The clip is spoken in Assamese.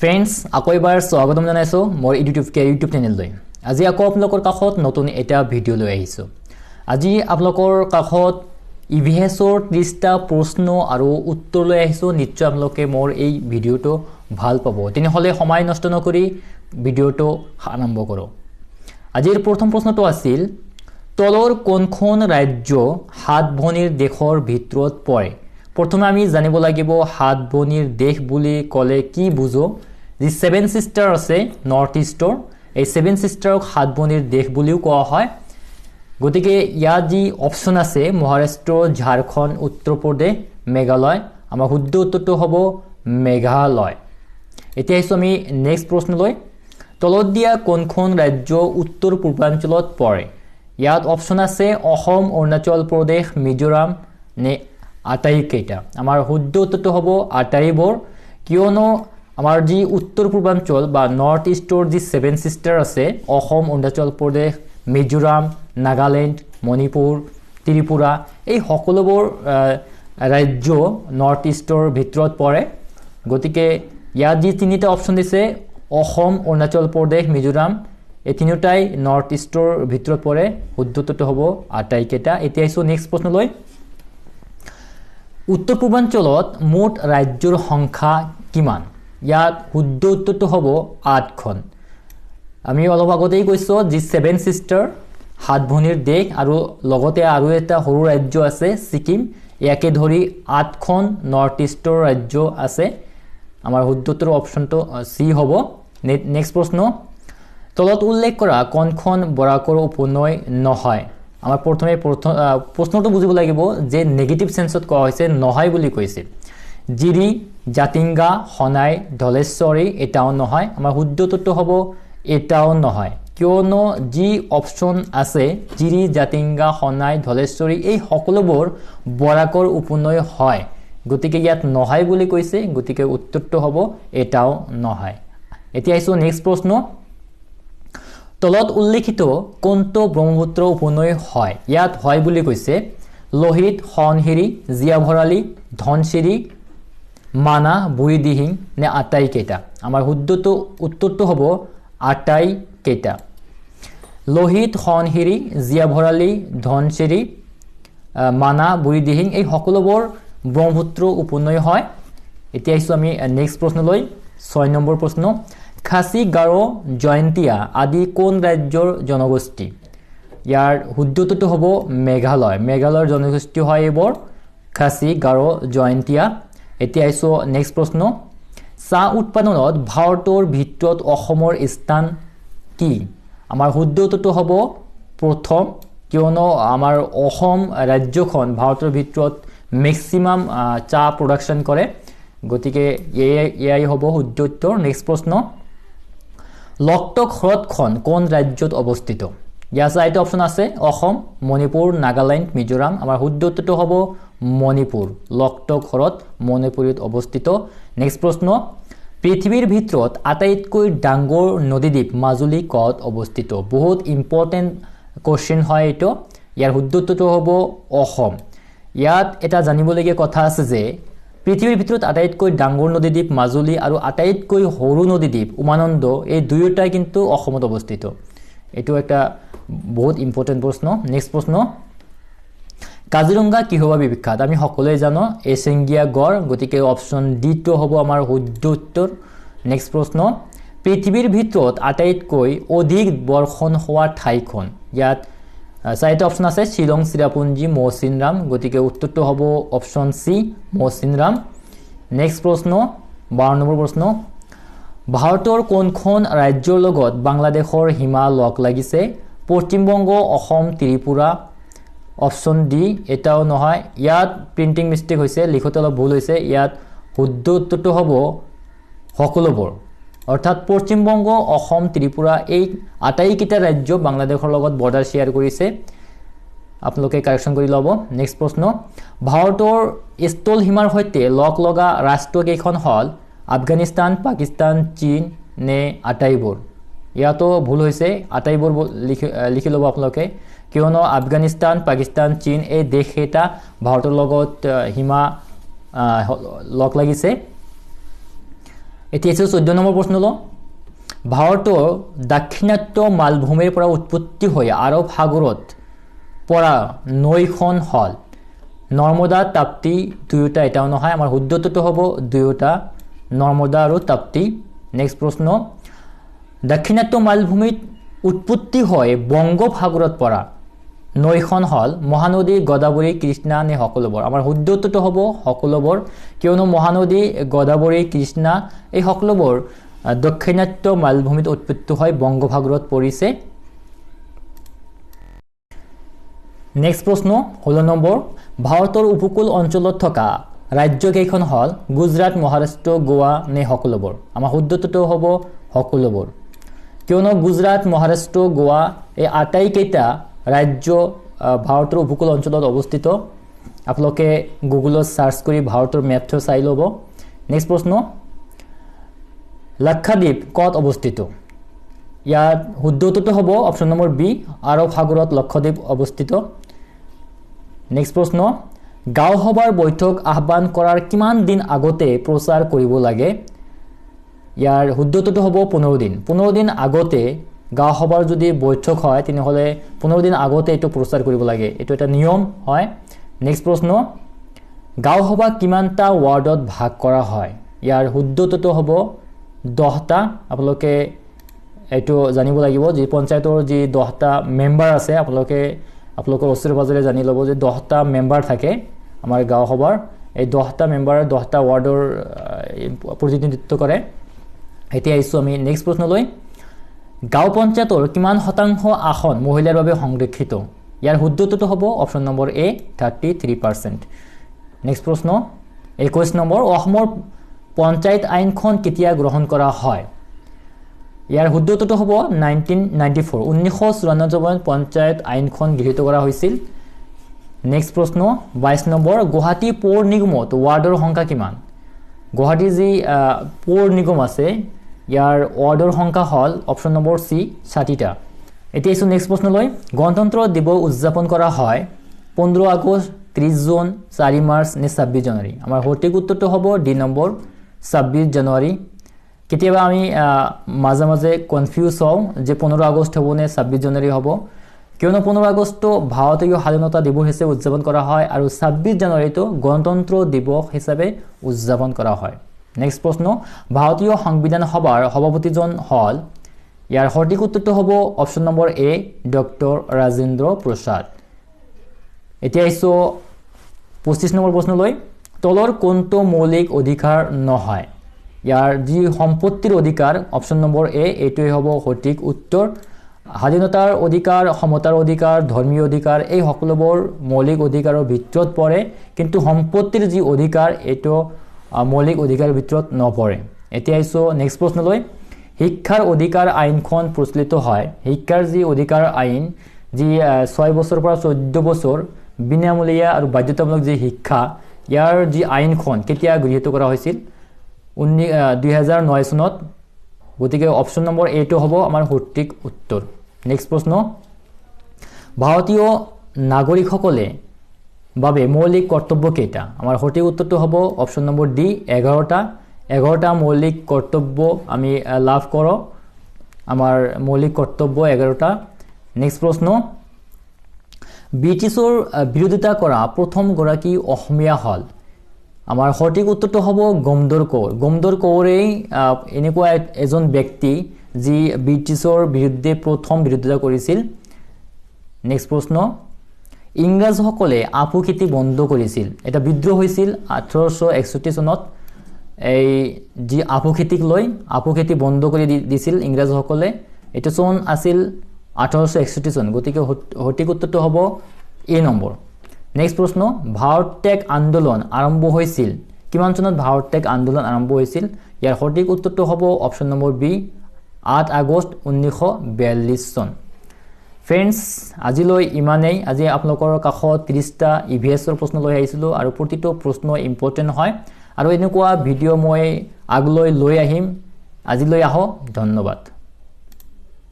ফ্ৰেন্ডছ আকৌ এবাৰ স্বাগতম জনাইছোঁ মোৰ ইউটিউব চেনেললৈ। আজি আকৌ আপোনালোকৰ কাষত নতুন এটা ভিডিঅ' লৈ আহিছোঁ। আজি আপোনালোকৰ কাষত ইভিএছৰ 30টা প্ৰশ্ন আৰু উত্তৰ লৈ আহিছোঁ। নিশ্চয় আপোনালোকে মোৰ এই ভিডিঅ'টো ভাল পাব। তেনেহ'লে সময় নষ্ট নকৰি ভিডিঅ'টো আৰম্ভ কৰোঁ। আজিৰ প্ৰথম প্ৰশ্নটো আছিল তলৰ কোনখন ৰাজ্য সাতভনীৰ দেশৰ ভিতৰত পৰে? প্ৰথমে আমি জানিব লাগিব সাতভনীৰ দেশ বুলি ক'লে কি বুজো। যি 7 সিস্টাৰ আছে নৰ্থ ইষ্টৰ, এই 7 সিস্টাৰক সাতভনীৰ দেশ বুলিও কোৱা হয়। গতিকে ইয়াত যি অপশ্যন আছে মহাৰাষ্ট্ৰ, ঝাৰখণ্ড, উত্তৰ প্ৰদেশ, মেঘালয়, আমাৰ শুদ্ধ উত্তৰটো হ'ব মেঘালয়। এতিয়া আহিছোঁ আমি নেক্সট প্ৰশ্নলৈ। তলত দিয়া কোনখন ৰাজ্য উত্তৰ পূৰ্বাঞ্চলত পৰে? ইয়াত অপশ্যন আছে অসম, অৰুণাচল প্ৰদেশ, মিজোৰাম নে আটাইকেইটা। আমাৰ শুদ্ধ উত্তৰটো হ'ব আটাইবোৰ, কিয়নো আমাৰ যি উত্তৰ পূৰ্বাঞ্চল বা নৰ্থ ইষ্টৰ যি 7 সিস্টাৰ আছে অসম, অৰুণাচল প্ৰদেশ, মিজোৰাম, নাগালেণ্ড, মণিপুৰ, ত্ৰিপুৰা, এই সকলোবোৰ ৰাজ্য নৰ্থ ইষ্টৰ ভিতৰত পৰে। গতিকে ইয়াত যি তিনিটা অপশ্যন দিছে অসম, অৰুণাচল প্ৰদেশ, মিজোৰাম, এই তিনিটাই নৰ্থ ইষ্টৰ ভিতৰত পৰে। শুদ্ধ উত্তৰটো হ'ব আটাইকেইটা। এতিয়া আহিছোঁ নেক্সট প্ৰশ্নলৈ। উত্তৰ পূৰ্বাঞ্চলত মুঠ ৰাজ্যৰ সংখ্যা কিমান? ইয়াত শুদ্ধ উত্তৰটো হ'ব 8খন। আমি অলপ আগতেই কৈছোঁ যি 7 সিস্টাৰ সাতভনীৰ দেশ আৰু লগতে আৰু এটা সৰু ৰাজ্য আছে ছিকিম, ইয়াকে ধৰি 8খন নৰ্থ ইষ্টৰ ৰাজ্য আছে। আমাৰ শুদ্ধ উত্তৰ অপশ্যনটো চি হ'ব। নেক্সট প্ৰশ্ন, তলত উল্লেখ কৰা কোনখন বৰাকৰ উপনৈ নহয়? আমাৰ প্ৰথমে প্ৰশ্নটো বুজিব লাগিব যে নেগেটিভ সেন্সত কোৱা হৈছে নহয় বুলি কৈছে। জিৰি, জাতিংগা, সনাই, ধলেশ্বৰী এটাও নহয়। আমাৰ শুদ্ধ উত্তৰটো হ'ব এটাও নহয়, কিয়নো যি অপশ্যন আছে জিৰি, জাতিংগা, সনাই, ধলেশ্বৰী এই সকলোবোৰ বৰাকৰ উপনৈ হয়। গতিকে ইয়াত নহয় বুলি কৈছে, গতিকে উত্তৰটো হ'ব এটাও নহয়। এতিয়া আহিছোঁ নেক্সট প্ৰশ্ন। তলত উল্লেখিত কোনটো ব্ৰহ্মপুত্ৰ উপনৈ হয়? ইয়াত হয় বুলি কৈছে লোহিত, সোৱণশিৰি, জীয়াভৰালী, ধনশিৰি, মানা, বুঢ়ীদিহিং নে আটাইকেইটা। আমাৰ শুদ্ধ উত্তৰটো হ'ব আটাইকেইটা। লোহিত, সোৱণশিৰি, জীয়াভৰালী, ধনশিৰি, মানা, বুঢ়ীদিহিং এই সকলোবোৰ ব্ৰহ্মপুত্ৰ উপনৈ হয়। এতিয়া আহিছোঁ আমি নেক্সট প্ৰশ্নলৈ। 6 নম্বৰ প্ৰশ্ন, খাচী, গাৰো, জয়ন্তীয়া আদি কোন ৰাজ্যৰ জনগোষ্ঠী? ইয়াৰ শুদ্ধ উত্তৰটো হ'ব মেঘালয়। মেঘালয়ৰ জনগোষ্ঠী হয় এইবোৰ খাচী, গাৰো, জয়ন্তীয়া। এতিয়া আহিছোঁ নেক্সট প্ৰশ্ন। চাহ উৎপাদনত ভাৰতৰ ভিতৰত অসমৰ স্থান কি? আমাৰ শুদ্ধ উত্তৰটো হ'ব প্ৰথম, কিয়নো আমাৰ অসম ৰাজ্যখন ভাৰতৰ ভিতৰত মেক্সিমাম চাহ প্ৰডাকশ্যন কৰে। গতিকে এয়াই হ'ব শুদ্ধ উত্তৰ। নেক্সট প্ৰশ্ন, লকটক হ্ৰদখন কোন ৰাজ্যত অৱস্থিত? ইয়াৰ চাৰিটা অপশ্যন আছে অসম, মণিপুৰ, নাগালেণ্ড, মিজোৰাম। আমাৰ শুদ্ধ উত্তৰটো হ'ব মণিপুৰ। লকটক হ্ৰদ মণিপুৰত অৱস্থিত। নেক্সট প্ৰশ্ন, পৃথিৱীৰ ভিতৰত আটাইতকৈ ডাঙৰ নদীদ্বীপ মাজুলী ক'ত অৱস্থিত? বহুত ইম্পৰ্টেণ্ট কুৱেশ্যন হয় এইটো। ইয়াৰ শুদ্ধ উত্তৰটো হ'ব অসম। ইয়াত এটা জানিবলগীয়া কথা আছে যে পৃথিৱীৰ ভিতৰত আটাইতকৈ ডাঙৰ নদীদ্বীপ মাজুলী আৰু আটাইতকৈ সৰু নদীদ্বীপ উমানন্দ এই দুয়োটাই কিন্তু অসমত অৱস্থিত। এইটো এটা বহুত ইম্পৰ্টেণ্ট প্ৰশ্ন। নেক্সট প্ৰশ্ন, কাজিৰঙা কিহৰ বাবে বিখ্যাত? আমি সকলোৱে জানো এশিঙীয়া গড়, গতিকে অপশ্যন ডিটো হ'ব আমাৰ শুদ্ধ উত্তৰ। নেক্সট প্ৰশ্ন, পৃথিৱীৰ ভিতৰত আটাইতকৈ অধিক বৰ্ষণ হোৱা ঠাইখন? ইয়াত চাৰিটা অপশ্যন আছে শ্বিলং, চিৰাপুঞ্জী, মৌচিনৰাম। গতিকে উত্তৰটো হ'ব অপশ্যন চি মৌচিনৰাম। নেক্সট প্ৰশ্ন, 12 নম্বৰ প্ৰশ্ন, ভাৰতৰ কোনখন ৰাজ্যৰ লগত বাংলাদেশৰ সীমা লগ লাগিছে? পশ্চিমবংগ, অসম, ত্ৰিপুৰা। অপশ্যন ডি এটাও নহয়। ইয়াত প্ৰিণ্টিং মিষ্টেক হৈছে, লিখোতে অলপ ভুল হৈছে। ইয়াত শুদ্ধ উত্তৰটো হ'ব সকলোবোৰ, অৰ্থাৎ পশ্চিমবংগ, অসম, ত্ৰিপুৰা এই আটাইকেইটা ৰাজ্য বাংলাদেশৰ লগত বৰ্ডাৰ শ্বেয়াৰ কৰিছে। আপোনালোকে কাৰেকশ্যন কৰি ল'ব। নেক্সট প্ৰশ্ন, ভাৰতৰ স্থল সীমাৰ সৈতে লগ লগা ৰাষ্ট্ৰ কেইখন হ'ল আফগানিস্তান, পাকিস্তান, চীন নে আটাইবোৰ? ইয়াতো ভুল হৈছে, আটাইবোৰ লিখি ল'ব আপোনালোকে, কিয়নো আফগানিস্তান, পাকিস্তান, চীন এই দেশকেইটা ভাৰতৰ লগত সীমা লগ লাগিছে। এতিয়া 14 নম্বৰ প্ৰশ্নলৈ ভাৰতৰ দাক্ষিণাত্য মালভূমিৰ পৰা উৎপত্তি হৈ আৰব সাগৰত পৰা নৈখন হল নৰ্মদা তাপ্তি দুয়োটা এটাও নহয় আমাৰ শুদ্ধটো হ'ব দুয়োটা নৰ্মদা আৰু তাপ্তি নেক্সট প্ৰশ্ন দাক্ষিণাত্য মালভূমিত উৎপত্তি হৈ বংগোপসাগৰত পৰা নৈখন হল মহানদী গোদাবৰী কৃষ্ণা নে সকলোবোৰ আমাৰ শুদ্ধটো হ'ব সকলোবোৰ কিয়নো মহানদী গোদাবৰী কৃষ্ণা এই সকলোবোৰ দক্ষিণাত্য মালভূমিত উৎপত্তি হৈ বংগোপসাগৰত পৰিছে নেক্সট প্ৰশ্ন 16 নম্বৰ ভাৰতৰ উপকূল অঞ্চলত থকা ৰাজ্য কেইখন হল গুজৰাট মহাৰাষ্ট্ৰ গোৱা নে সকলোবোৰ আমাৰ শুদ্ধটো হ'ব সকলোবোৰ কিয়নো গুজৰাট মহাৰাষ্ট্ৰ গোৱা এই আটাইকেইটা ৰাজ্য ভাৰতৰ উপকূল অঞ্চলত অৱস্থিত আপোনালোকে গুগলত সাৰ্চ কৰি ভাৰতৰ মেপটো চাই ল'ব নেক্সট প্ৰশ্ন লাক্ষাদ্বীপ ক'ত অৱস্থিত ইয়াত শুদ্ধটো হ'ব অপচন নম্বৰ বি আৰব সাগৰত লাক্ষাদ্বীপ অৱস্থিত নেক্সট প্ৰশ্ন গাঁও সভাৰ বৈঠক আহ্বান কৰাৰ কিমান দিন আগতে প্ৰচাৰ কৰিব লাগে ইয়াৰ শুদ্ধটো হ'ব 15 দিন আগতে গাঁও সভাৰ যদি বৈঠক হয় তেনেহলে 15 দিন আগতে এটো প্ৰচাৰ কৰিব লাগে এটো এটা নিয়ম হয় নেক্সট প্ৰশ্ন গাঁও সভা কিমানটা ওয়াৰ্ডত ভাগ কৰা হয় ইয়াৰ শুদ্ধটো হ'ব 10টা আপোনালোকে এটো জানিব লাগিব যে পঞ্চায়তৰ যি 10টা মেম্বাৰ আছে আপোনালোকৰ ওচৰে পাজৰে জানি ল'ব যে 10টা মেম্বাৰ থাকে আমাৰ গাঁও সভাৰ এই 10টা মেম্বাৰ 10টা ওয়াৰ্ডৰ প্ৰতিনিধিত্ব কৰে এতিয়া আইছো আমি নেক্সট প্ৰশ্নলৈ গাঁও পঞ্চায়তৰ কিমান শতাংশ আসন মহিলাৰ বাবে সংৰক্ষিত ইয়াৰ শুদ্ধটো হ'ব অপচন নম্বৰ এ 33% নেক্সট প্ৰশ্ন 21 নম্বৰ অসমৰ পঞ্চায়ত আইনখন কেতিয়া গ্ৰহণ কৰা হয় ইয়াৰ শুদ্ধটো হ'ব 1994 পঞ্চায়ত আইনখন গৃহীত কৰা হৈছিল নেক্সট প্ৰশ্ন 22 নম্বৰ গুৱাহাটী পৌৰ নিগমত ওয়াৰ্ডৰ সংখ্যা কিমান গুৱাহাটী যি পৌৰ নিগম আছে ইয়াৰ ওয়াৰ্ডৰ সংখ্যা হল অপচন নম্বৰ সি 60টা এতিয়া ইছো নেক্সট প্ৰশ্নলৈ গণতন্ত্ৰ দিৱস উদযাপন কৰা হয় 15 আগষ্ট 30 জুন 4 মাৰ্চ নে 26 জানুৱাৰী আমাৰ সঠিক উত্তৰটো হ'ব ডি নম্বৰ 26 জানুৱাৰী কেতিয়াবা আমি মাজে মাজে কনফিউজ হওঁ যে 15 আগষ্ট হ'ব নে 26 জানুৱাৰী হ'ব কিয়নো 15 আগষ্ট ভাৰতীয় স্বাধীনতা দিৱস হিচাপে উদযাপন কৰা হয় আৰু 26 জানুৱাৰীটো গণতন্ত্ৰ দিৱস হিচাপে উদযাপন কৰা হয় নেক্সট প্ৰশ্ন ভাৰতীয় সংবিধান সভাৰ সভাপতিজন হল ইয়াৰ সঠিক উত্তৰটো হ'ব অপচন নম্বৰ এ ডক্টৰ ৰাজেন্দ্ৰ প্ৰসাদ এতিয়া আইছো 25 নম্বৰ প্ৰশ্নলৈ তলৰ কোনটো মৌলিক অধিকাৰ নহয় ইয়াৰ যি সম্পত্তিৰ অধিকাৰ অপচন নম্বৰ এ এইটোই হ'ব সঠিক উত্তৰ স্বাধীনতাৰ অধিকাৰ সমতাৰ অধিকাৰ ধৰ্মীয় অধিকাৰ এই সকলোবোৰ মৌলিক অধিকাৰৰ ভিতৰত পৰে কিন্তু সম্পত্তিৰ যি অধিকাৰ এটো মৌলিক অধিকাৰৰ ভিতৰত নপৰে এতিয়া আইছো নেক্সট প্ৰশ্নলৈ শিক্ষাৰ অধিকাৰ আইনখন প্ৰচলিত হয় শিক্ষাৰ যি অধিকাৰ আইন যি 6 বছৰৰ পৰা 14 বছৰ বিনামূলীয়া আৰু বাধ্যতামূলক যি শিক্ষা ইয়াৰ যি আইনখন কেতিয়া গৃহীত কৰা হৈছিল 2009 চনত গতিকে অপচন নম্বৰ এ টো হ'ব আমাৰ সঠিক উত্তৰ নেক্সট প্ৰশ্ন ভাৰতীয় নাগৰিকসকলে বাবে মৌলিক কৰ্তব্য কেইটা আমাৰ সঠিক উত্তৰটো হ'ব অপচন নম্বৰ ডি 11টা মৌলিক কৰ্তব্য আমি লাভ কৰোঁ আমাৰ মৌলিক কৰ্তব্য 11টা নেক্সট প্ৰশ্ন ব্ৰিটিছৰ বিৰোধিতা কৰা প্ৰথম গৰাকী অসমীয়া হল আমাৰ সঠিক উত্তৰটো হ'ব গমদৰ কৌৰেই এনেকুৱা এজন ব্যক্তি যি ব্ৰিটিছৰ বিৰুদ্ধে প্ৰথম বিৰোধিতা কৰিছিল নেক্সট প্ৰশ্ন ইংৰাজসকলে আপু খেতি বন্ধ কৰিছিল এটা বিদ্ৰোহ হৈছিল 1861 চনত এই যি আপু খেতি বন্ধ কৰি দিছিল ইংৰাজসকলে এটা চন আছিল 1861 চন গতিকে সঠিক উত্তৰটো হ'ব এ নম্বৰ নেক্সট প্ৰশ্ন ভাৰত ত্যাগ আন্দোলন আৰম্ভ হৈছিল কিমান চনত ভাৰত ত্যাগ আন্দোলন আৰম্ভ হৈছিল ইয়াৰ সঠিক উত্তৰটো হ'ব অপচন নম্বৰ বি 8 আগষ্ট 1942 চন ফ্ৰেন্ডস আজিলৈ ইমানেই আজি আপোনালোকৰ কাষত 30টা ইভিএছৰ প্ৰশ্ন লৈ আহিছিলো আৰু প্ৰতিটো প্ৰশ্ন ইম্পৰ্টেন্ট হয় আৰু এনেকুৱা ভিডিও মই আগলৈ লৈ আহিম আজিলৈ আহক ধন্যবাদ